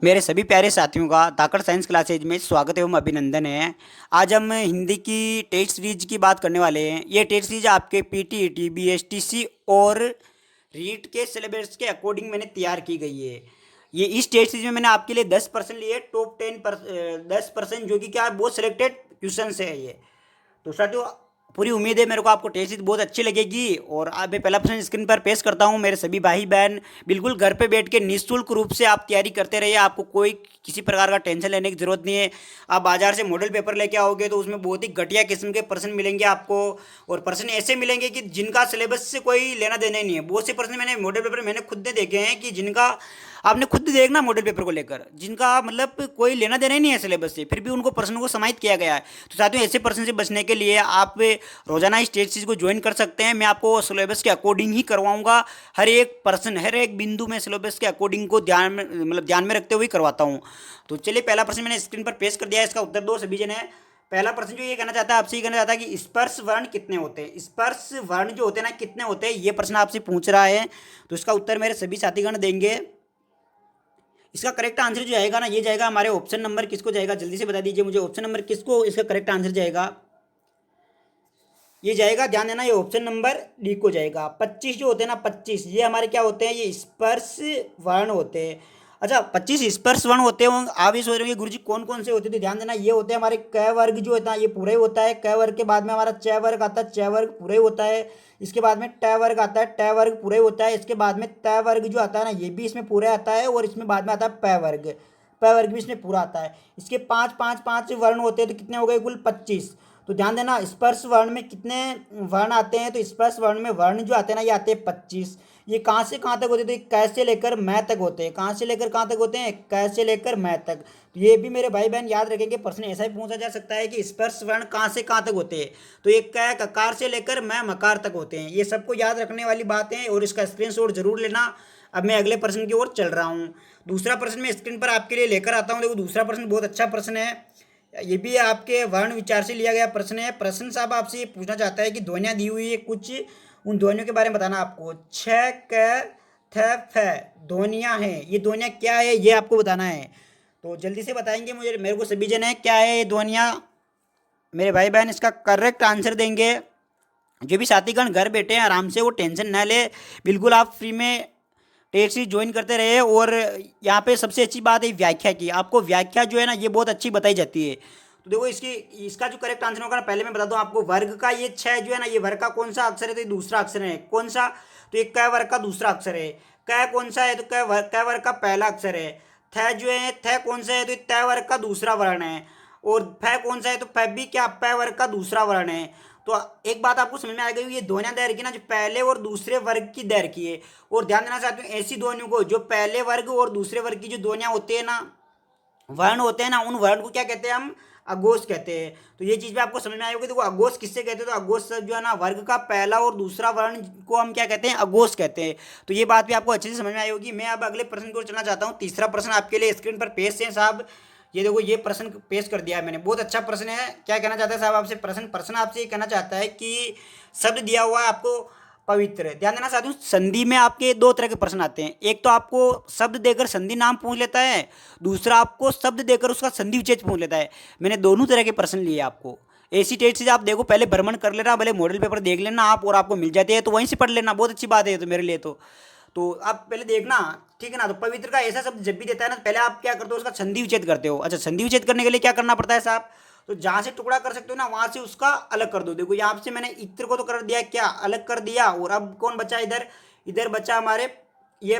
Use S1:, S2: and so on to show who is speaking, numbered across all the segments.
S1: मेरे सभी प्यारे साथियों का ताकत साइंस क्लासेज में स्वागत एवं अभिनंदन है। आज हम हिंदी की टेस्ट सीरीज की बात करने वाले हैं। ये टेस्ट सीरीज आपके पीटीईटी, बीएसटीसी और रीट के सिलेबस के अकॉर्डिंग मैंने तैयार की गई है। ये इस टेस्ट सीरीज में मैंने आपके लिए 10% लिए, टॉप 10% जो कि क्या बहुत सिलेक्टेड क्वेश्चन है ये। तो साथियों, पूरी उम्मीद है मेरे को आपको टेस्ट सीरीज बहुत अच्छी लगेगी। और अब मैं पहला प्रश्न स्क्रीन पर पेश करता हूँ। मेरे सभी भाई बहन बिल्कुल घर पे बैठ के निःशुल्क रूप से आप तैयारी करते रहिए। आपको कोई किसी प्रकार का टेंशन लेने की जरूरत नहीं है। आप बाजार से मॉडल पेपर लेके आओगे तो उसमें बहुत ही घटिया किस्म के प्रश्न मिलेंगे आपको। और प्रश्न ऐसे मिलेंगे कि जिनका सिलेबस से कोई लेना देना ही नहीं है। बहुत से प्रश्न मैंने मॉडल पेपर मैंने खुद ने देखे हैं कि जिनका आपने खुद देखना मॉडल पेपर को लेकर, जिनका मतलब कोई लेना देना ही नहीं है सिलेबस से, फिर भी उनको प्रश्नों को समाहित किया गया है। तो साथियों, ऐसे प्रश्न से बचने के लिए आप रोजाना इस टेस्ट सीरीज को ज्वाइन कर सकते हैं। मैं आपको सिलेबस के अकॉर्डिंग ही करवाऊंगा। हर एक प्रश्न, हर एक बिंदु में सिलेबस के अकॉर्डिंग को ध्यान में रखते हुए करवाता हूँ। तो चलिए, पहला प्रश्न मैंने स्क्रीन पर पेश कर दिया है, इसका उत्तर दो सभी जन है। पहला प्रश्न जो ये कहना चाहता है, आपसे ये कहना चाहता है कि स्पर्श वर्ण कितने होते हैं। स्पर्श वर्ण जो होते हैं ना, कितने होते हैं, ये प्रश्न आपसे पूछ रहा है। तो इसका उत्तर मेरे सभी साथीगण देंगे। इसका करेक्ट आंसर जो जाएगा ना, ये जाएगा हमारे ऑप्शन नंबर, किसको जाएगा जल्दी से बता दीजिए मुझे, ऑप्शन नंबर किसको इसका करेक्ट आंसर जाएगा। ये जाएगा, ध्यान देना, ये ऑप्शन नंबर डी को जाएगा। 25 जो होते हैं ना, 25 ये हमारे क्या होते हैं, ये स्पर्श वर्ण होते हैं। अच्छा, 25 स्पर्श वर्ण होते हैं। आप ये सोच रहे हो गुरु जी कौन कौन से होते थे, ध्यान देना, ये होते हैं हमारे क वर्ग जो होता है, ये पूरा ही होता है। क वर्ग के बाद में हमारा च वर्ग आता है, च वर्ग पूरा ही होता है। इसके बाद में ट वर्ग आता है, ट वर्ग पूरा ही होता है। इसके बाद में त वर्ग जो आता है ना, ये भी इसमें पूरा आता है। और इसमें बाद में आता है प वर्ग, प वर्ग भी इसमें पूरा आता है। इसके पाँच पाँच पाँच वर्ण होते हैं, तो कितने हो गए कुल 25। तो ध्यान देना, स्पर्श वर्ण में कितने वर्ण आते हैं, तो स्पर्श वर्ण में वर्ण जो आते हैं ना, ये आते हैं 25। ये कहाँ से कहाँ तक होते हैं, तो क से लेकर मैं तक होते हैं। कहाँ से लेकर कहाँ तक होते हैं, क से लेकर मैं तक। तो ये भी मेरे भाई बहन याद रखेंगे, प्रश्न ऐसा ही पूछा जा सकता है कि स्पर्श वर्ण कहाँ से कहाँ तक होते हैं। तो ये क ककार से लेकर मैं मकार तक होते हैं। ये सबको याद रखने वाली बातें हैं और इसका स्क्रीनशॉट जरूर लेना। अब मैं अगले प्रश्न की ओर चल रहा हूँ। दूसरा प्रश्न मैं स्क्रीन पर आपके लिए लेकर आता हूँ। देखो, दूसरा प्रश्न बहुत अच्छा प्रश्न है। ये भी आपके वर्ण विचार से लिया गया प्रश्न है। प्रश्न साहब आपसे ये पूछना चाहता है कि ध्वनियाँ दी हुई है कुछ, उन ध्वनियों के बारे में बताना आपको। छ, क, थ, फ ध्वनियाँ हैं। ये ध्वनियाँ क्या है, ये आपको बताना है। तो जल्दी से बताएंगे मुझे, मेरे को सभी जन है, क्या है ये ध्वनियाँ। मेरे भाई बहन इसका करेक्ट आंसर देंगे। जो भी साथीगण घर बैठे हैं, आराम से वो टेंशन ना ले, बिल्कुल आप फ्री में टेस्ट सीरीज ज्वाइन करते रहे। और यहाँ पे सबसे अच्छी बात है व्याख्या की। आपको व्याख्या जो है ना, ये बहुत अच्छी बताई जाती है। तो देखो, इसकी इसका जो करेक्ट आंसर होगा ना, पहले मैं बता दूं आपको, वर्ग का ये छह जो है ना, ये वर्ग का कौन सा अक्षर है, तो ये दूसरा अक्षर है। कौन सा, तो ये क वर्ग का दूसरा अक्षर है। क कौन सा है, तो क वर्ग का पहला अक्षर है। थ जो है, थ कौन सा है, तो त वर्ग का दूसरा वर्ण है। और फ कौन सा है, तो फ भी क्या, प वर्ग का दूसरा वर्ण है। तो एक बात आपको समझ में आ गई, ये ध्वनियां दैर्घ्य की ना, जो पहले और दूसरे वर्ग की दैर्घ्य की है। और ध्यान देना चाहती हूँ, ऐसी ध्वनियों को जो पहले वर्ग और दूसरे वर्ग की जो ध्वनियां होती है ना, वर्ण होते हैं ना, उन वर्ण को क्या कहते हैं हम, अघोष कहते हैं। तो ये चीज भी आपको समझ में आई होगी। देखो, अघोष किससे कहते हैं, तो अघोष जो है ना, वर्ग का पहला और दूसरा वर्ण को हम क्या कहते हैं, अघोष कहते हैं। तो ये बात भी आपको अच्छे से समझ में आई होगी। मैं अब अगले प्रश्न की ओर चलना चाहता हूँ। तीसरा प्रश्न आपके लिए स्क्रीन पर पेश है साहब। ये देखो, ये प्रश्न पेश कर दिया है मैंने, बहुत अच्छा प्रश्न है। क्या कहना चाहता है साहब आपसे, प्रश्न प्रश्न आपसे ये कहना चाहता है कि शब्द दिया हुआ है आपको पवित्र। ध्यान देना चाहती हूँ, संधि में आपके दो तरह के प्रश्न आते हैं। एक तो आपको शब्द देकर संधि नाम पूछ लेता है, दूसरा आपको शब्द देकर उसका संधि विच्छेद पूछ लेता है। मैंने दोनों तरह के प्रश्न लिए आपको। ऐसी टेस्ट से आप देखो, पहले भ्रमण कर लेना, भले मॉडल पेपर देख लेना आप, और आपको मिल जाते हैं तो वहीं से पढ़ लेना, बहुत अच्छी बात है तो मेरे लिए। तो आप पहले देखना, ठीक है ना। तो पवित्र का ऐसा शब्द जब भी देता है ना, पहले आप क्या करते हो, उसका संधि विच्छेद करते हो। अच्छा, संधि विच्छेद करने के लिए क्या करना पड़ता है साहब, तो जहां से टुकड़ा कर सकते हो ना, वहां से उसका अलग कर दो। देखो, यहाँ से मैंने इत्र को तो कर दिया, क्या अलग कर दिया। और अब कौन बचा इधर, इधर बचा हमारे ये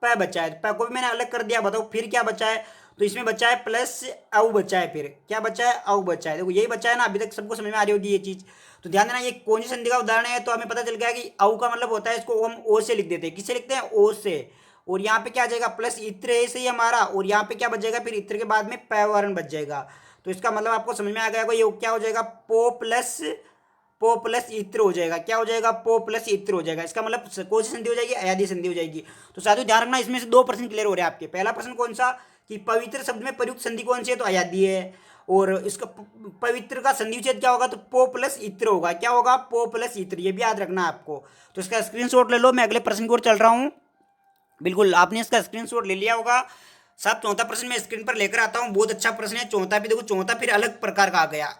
S1: प बचा है, प को भी मैंने अलग कर दिया। बताओ फिर क्या बचा है, तो इसमें बचा है प्लस औ बचा है। फिर क्या बचा है, औ बचा है। देखो, यही बचा है ना, अभी तक सबको समझ में आ रही होगी ये चीज। तो ध्यान देना, ये कौन सी संधि का उदाहरण है, तो हमें पता चल गया कि औ का मतलब होता है, इसको हम ओ से लिख देते हैं। किससे लिखते हैं, ओ से। और यहाँ पे क्या आ जाएगा, प्लस इत्र ऐसे ही हमारा, और यहाँ पे क्या बच जाएगा, फिर इत्र के बाद में प वर्ण बच जाएगा। तो इसका मतलब आपको समझ में आ गया, ये क्या हो जाएगा, पो प्लस इत्र हो जाएगा। क्या हो जाएगा, पो प्लस इत्र हो जाएगा। इसका मतलब कौन सी संधि हो जाएगी, अयादी संधि हो जाएगी। तो साथियों, ध्यान रखना, इसमें से दो प्रश्न क्लियर हो रहे हैं आपके। पहला प्रश्न कौन सा, कि पवित्र शब्द में प्रयुक्त संधि कौन सी है, तो अयादी है। और इसका पवित्र का संधि विच्छेद क्या होगा, तो पो प्लस इत्र होगा। क्या होगा, पो प्लस इत्र, ये भी याद रखना आपको। तो इसका स्क्रीनशॉट ले लो, मैं अगले प्रश्न की ओर चल रहा हूँ। बिल्कुल आपने इसका स्क्रीनशॉट ले लिया होगा। साहब चौथा प्रश्न मैं स्क्रीन पर लेकर आता हूँ, बहुत अच्छा प्रश्न है चौथा भी। देखो चौथा फिर अलग प्रकार का आ गया,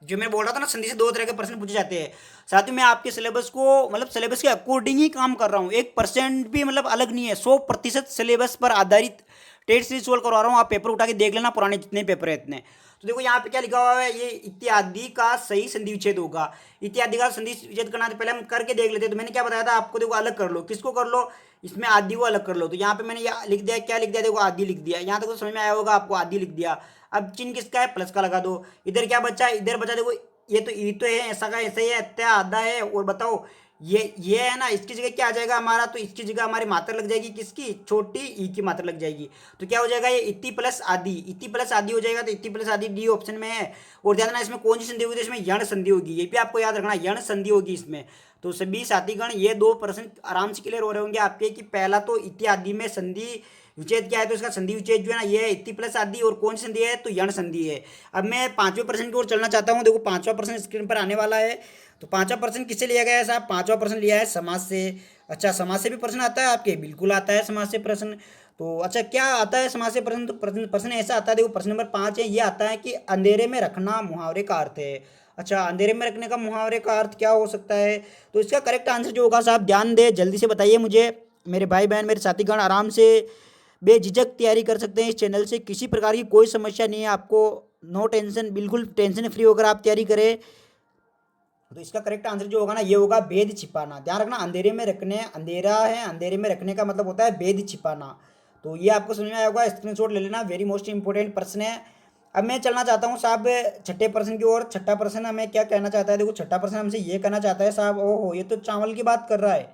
S1: जो मैं बोल रहा था ना, संधि से दो तरह के प्रश्न पूछे जाते हैं। साथ ही मैं आपके सिलेबस को मतलब सिलेबस के अकॉर्डिंग ही काम कर रहा हूँ, 1% भी मतलब अलग नहीं है, 100% सिलेबस पर आधारित टेस्ट सीरीज सोल्व करवा रहा हूँ। आप पेपर उठा के देख लेना, पुराने जितने पेपर है इतने। तो देखो यहाँ पे क्या लिखा हुआ है, ये इत्यादि का सही संधि विच्छेद होगा। इत्यादि का संधि विच्छेद करना तो पहले हम करके देख लेते हैं। तो मैंने क्या बताया था आपको, देखो अलग कर लो, किसको कर लो, इसमें आदि को अलग कर लो। तो यहाँ पे मैंने लिख दिया, क्या लिख दिया, देखो आदि लिख दिया। यहाँ तक तो समझ में आया होगा आपको, आदि लिख दिया। अब चिन्ह किसका है, प्लस का लगा दो। इधर क्या बचा, इधर बचा देखो, ये तो ई तो है, ऐसा का ऐसा ही है, इत्या आधा है। और बताओ ये है ना, इसकी जगह क्या आ जाएगा हमारा, तो इसकी जगह हमारी मात्रा लग जाएगी, किसकी, छोटी ई की मात्रा लग जाएगी। तो क्या हो जाएगा, ये इति प्लस आदि, इति प्लस आदि हो जाएगा। तो इति प्लस आदि डी ऑप्शन में है। और ध्यान देना, इसमें कौन सी संधि होगी, तो इसमें यण संधि होगी, ये भी आपको याद रखना, यण संधि होगी इसमें। तो सभी साथीगण ये दो प्रश्न आराम से क्लियर हो रहे होंगे आपके, कि पहला तो इत्यादि में संधि विच्छेद क्या है, तो इसका संधि विच्छेद जो है ना, ये है इति प्लस आदि, और कौन सी संधि है, तो यण संधि है। अब मैं पांचवें प्रश्न की ओर चलना चाहता हूँ। देखो पांचवा प्रश्न स्क्रीन पर आने वाला है। तो पांचवा प्रश्न किससे लिया गया है साहब, पांचवा प्रश्न लिया है समाज से। अच्छा, समाज से भी प्रश्न आता है आपके, बिल्कुल आता है समाज से प्रश्न। तो अच्छा, क्या आता है समाज से प्रश्न, तो प्रश्न ऐसा आता है, देखो प्रश्न नंबर 5 है, ये आता है कि अंधेरे में रखना मुहावरे का अर्थ है। अच्छा, अंधेरे में रखने का मुहावरे का अर्थ क्या हो सकता है, तो इसका करेक्ट आंसर जो होगा साहब, ध्यान दे, जल्दी से बताइए मुझे। मेरे भाई बहन, मेरे साथीगण आराम से बेझिझक तैयारी कर सकते हैं इस चैनल से, किसी प्रकार की कोई समस्या नहीं है आपको, नो टेंशन, बिल्कुल टेंशन फ्री होकर आप तैयारी करें। तो इसका करेक्ट आंसर जो होगा ना, ये होगा भेद छिपाना। ध्यान रखना, अंधेरे में रखने, अंधेरा है, अंधेरे में रखने का मतलब होता है भेद छिपाना। तो ये आपको समझ में आया होगा, स्क्रीनशॉट ले लेना, वेरी मोस्ट इंपॉर्टेंट प्रश्न है। अब मैं चलना चाहता हूँ साहब छठे प्रश्न की ओर। छठा प्रश्न हमें क्या कहना चाहता है, देखो छठा प्रश्न हमसे ये कहना चाहता है साहब, ओहो ये तो चावल की बात कर रहा है।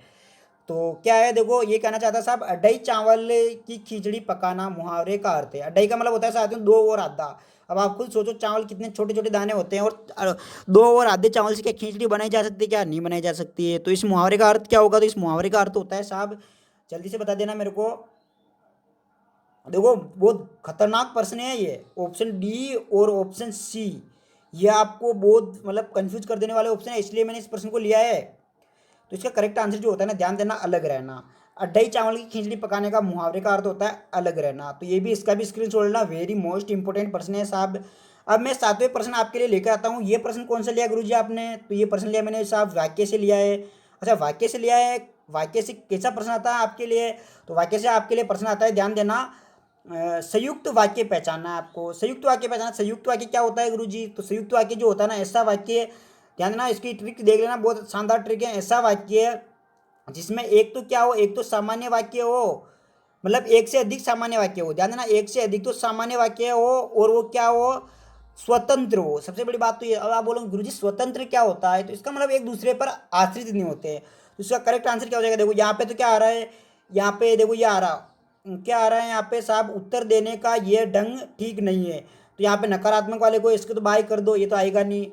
S1: तो क्या है, देखो ये कहना चाहता है साहब, अढ़ाई चावल की खिचड़ी पकाना मुहावरे का अर्थ है। अढ़ाई का मतलब होता है साथियों दो और आधा। अब आप खुद सोचो, चावल कितने छोटे छोटे दाने होते हैं, और दो और आधे चावल से क्या खिचड़ी बनाई जा सकती है, क्या नहीं बनाई जा सकती है। तो इस मुहावरे का अर्थ क्या होगा, तो इस मुहावरे का अर्थ होता है साहब, जल्दी से बता देना मेरे को। देखो बहुत खतरनाक प्रश्न है ये, ऑप्शन डी और ऑप्शन सी, ये आपको बहुत मतलब कंफ्यूज कर देने वाले ऑप्शन है, इसलिए मैंने इस प्रश्न को लिया है। तो इसका करेक्ट आंसर जो होता है ना, ध्यान देना, अलग रहना। अढ़ाई चावल की खिचड़ी पकाने का मुहावरे का अर्थ होता है अलग रहना। तो ये भी, इसका भी स्क्रीन शॉट लेना, वेरी मोस्ट इंपॉर्टेंट प्रश्न है साहब। अब मैं सातवें प्रश्न आपके लिए लेकर आता हूँ। ये प्रश्न कौन सा लिया गुरुजी आपने, तो ये प्रश्न लिया मैंने साहब वाक्य से लिया है। अच्छा, वाक्य से लिया है, वाक्य से कैसा प्रश्न आता है आपके लिए, तो वाक्य से आपके लिए प्रश्न आता है, ध्यान देना, संयुक्त वाक्य पहचानना है आपको। संयुक्त वाक्य पहचानना, संयुक्त वाक्य क्या होता है गुरुजी, तो संयुक्त वाक्य जो होता है ना, ऐसा वाक्य, ध्यान देना, इसकी ट्रिक देख लेना, बहुत शानदार ट्रिक है। ऐसा वाक्य जिसमें एक तो क्या हो, एक तो सामान्य वाक्य हो, मतलब एक से अधिक सामान्य वाक्य हो। ध्यान देना, एक से अधिक तो सामान्य वाक्य हो, और वो क्या हो, स्वतंत्र हो। सबसे बड़ी बात तो ये। अब आप बोलोगे गुरुजी स्वतंत्र क्या होता है, तो इसका मतलब एक दूसरे पर आश्रित नहीं होते। तो इसका करेक्ट आंसर क्या हो जाएगा, देखो यहाँ पे तो क्या आ रहा है, यहाँ पे देखो ये आ रहा, क्या आ रहा है यहाँ पे साहब, उत्तर देने का ये ढंग ठीक नहीं है। तो यहाँ पे नकारात्मक वाले को इसको तो बाय कर दो, ये तो आएगा नहीं,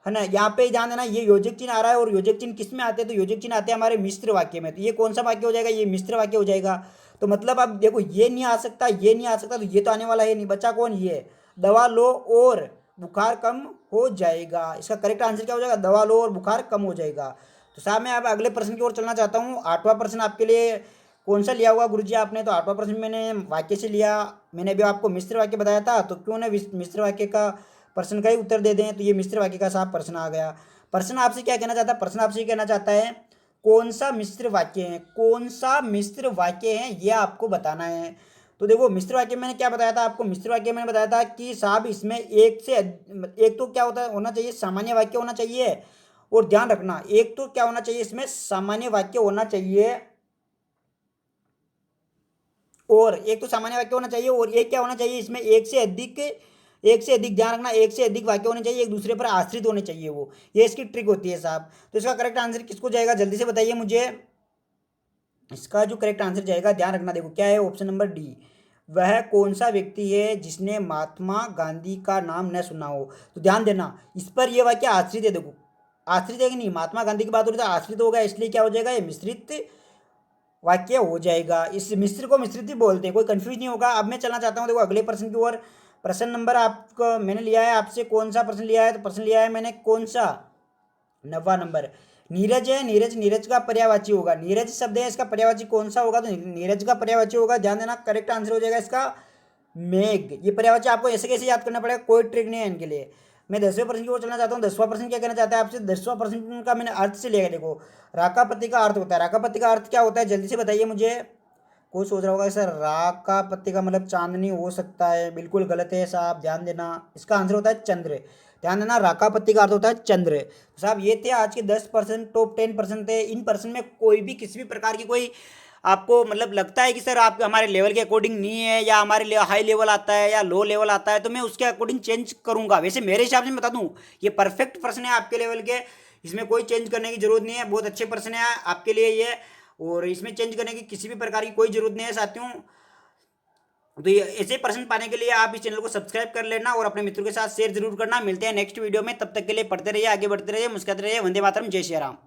S1: है ना। यहाँ पे ध्यान देना, ये योजक चिन्ह आ रहा है, और योजक चिन्ह किस में आते हैं, तो योजक चिन्ह आते हैं हमारे मिश्र वाक्य में। तो ये कौन सा वाक्य हो जाएगा, ये मिश्र वाक्य हो जाएगा। तो मतलब अब देखो, ये नहीं आ सकता, ये नहीं आ सकता, तो ये तो आने वाला है नहीं, बचा कौन, ये दवा लो और बुखार कम हो जाएगा। इसका करेक्ट आंसर क्या हो जाएगा, दवा लो और बुखार कम हो जाएगा। तो साहब मैं अब अगले प्रश्न की ओर चलना चाहता हूँ। आठवां प्रश्न आपके लिए कौन सा लिया हुआ गुरुजी आपने, तो आठवां प्रश्न मैंने वाक्य से लिया। मैंने अभी आपको मिश्र वाक्य बताया था, तो क्यों ना मिश्र वाक्य का प्रश्न का ही उत्तर दे दें। तो ये मिश्र वाक्य का साहब प्रश्न आ गया। प्रश्न आपसे क्या कहना चाहता है, प्रश्न आपसे ये कहना चाहता है, कौन सा मिश्र वाक्य है, कौन सा मिश्र वाक्य है, ये आपको बताना है। तो देखो मिश्र वाक्य मैंने क्या बताया था आपको, मिश्र वाक्य मैंने बताया था कि साहब इसमें एक से एक तो क्या होता है, होना चाहिए सामान्य वाक्य होना चाहिए, और ध्यान रखना एक तो क्या होना चाहिए, इसमें सामान्य वाक्य होना चाहिए, और एक तो सामान्य वाक्य होना चाहिए, और एक क्या होना चाहिए, इसमें एक से अधिक, ध्यान रखना, एक से अधिक वाक्य होने चाहिए, एक दूसरे पर आश्रित होने चाहिए वो, ये इसकी ट्रिक होती है साहब। तो इसका करेक्ट आंसर किसको जाएगा, जल्दी से बताइए मुझे। इसका जो करेक्ट आंसर जाएगा, ध्यान रखना, देखो क्या है, ऑप्शन नंबर डी, वह कौन सा व्यक्ति है जिसने महात्मा गांधी का नाम न सुना हो। तो ध्यान देना, इस पर यह वाक्य आश्रित है, देखो आश्रित है कि नहीं, महात्मा गांधी की बात हो रही है, आश्रित होगा, इसलिए क्या हो जाएगा, ये मिश्रित वाक्य हो जाएगा। इस मिश्र को मिश्रित ही बोलते हैं, कोई कंफ्यूज नहीं होगा। अब मैं चलना चाहता हूँ देखो अगले प्रश्न की ओर। प्रश्न नंबर आपको मैंने लिया है आपसे, कौन सा प्रश्न लिया है, तो प्रश्न लिया है मैंने कौन सा, 9वां नंबर। नीरज है, नीरज, नीरज का पर्यायवाची होगा, नीरज शब्द है, इसका पर्यायवाची कौन सा होगा, तो नीरज का पर्यायवाची होगा, ध्यान देना, करेक्ट आंसर हो जाएगा इसका मेघ, ये पर्यायवाची आपको ऐसे कैसे याद करना पड़ेगा, कोई ट्रिक नहीं है इनके लिए। मैं 10वें प्रश्न की ओर चलना चाहता हूँ। 10वां प्रश्न क्या कहना चाहता है आपसे, 10वां प्रश्न का मैंने अर्थ से लिया है। देखो, राकापत्ति का अर्थ होता है, राकापत्ति का अर्थ क्या होता है, जल्दी से बताइए मुझे। कोई सोच रहा होगा सर राकापत्ति का मतलब चांदनी हो सकता है, बिल्कुल गलत है साहब, ध्यान देना। इसका आंसर होता है चंद्र। ध्यान देना, राकापत्ति का अर्थ होता है चंद्र। तो साहब ये थे आज के 10% टॉप 10% थे। इन पर्सन में कोई भी किसी भी प्रकार की कोई आपको मतलब लगता है कि सर आप हमारे लेवल के अकॉर्डिंग नहीं है, या हमारे हाई लेवल आता है या लो लेवल आता है, तो मैं उसके अकॉर्डिंग चेंज करूंगा। वैसे मेरे हिसाब से मैं बता दूं, ये परफेक्ट प्रश्न है आपके लेवल के, इसमें कोई चेंज करने की जरूरत नहीं है। बहुत अच्छे प्रश्न है आपके लिए ये, और इसमें चेंज करने की किसी भी प्रकार की कोई जरूरत नहीं है साथियों। तो ये ऐसे प्रश्न पाने के लिए आप इस चैनल को सब्सक्राइब कर लेना और अपने मित्रों के साथ शेयर जरूर करना। मिलते हैं नेक्स्ट वीडियो में, तब तक के लिए पढ़ते रहिए, आगे बढ़ते रहिए, मुस्कुराते रहिए। वंदे मातरम, जय श्री राम।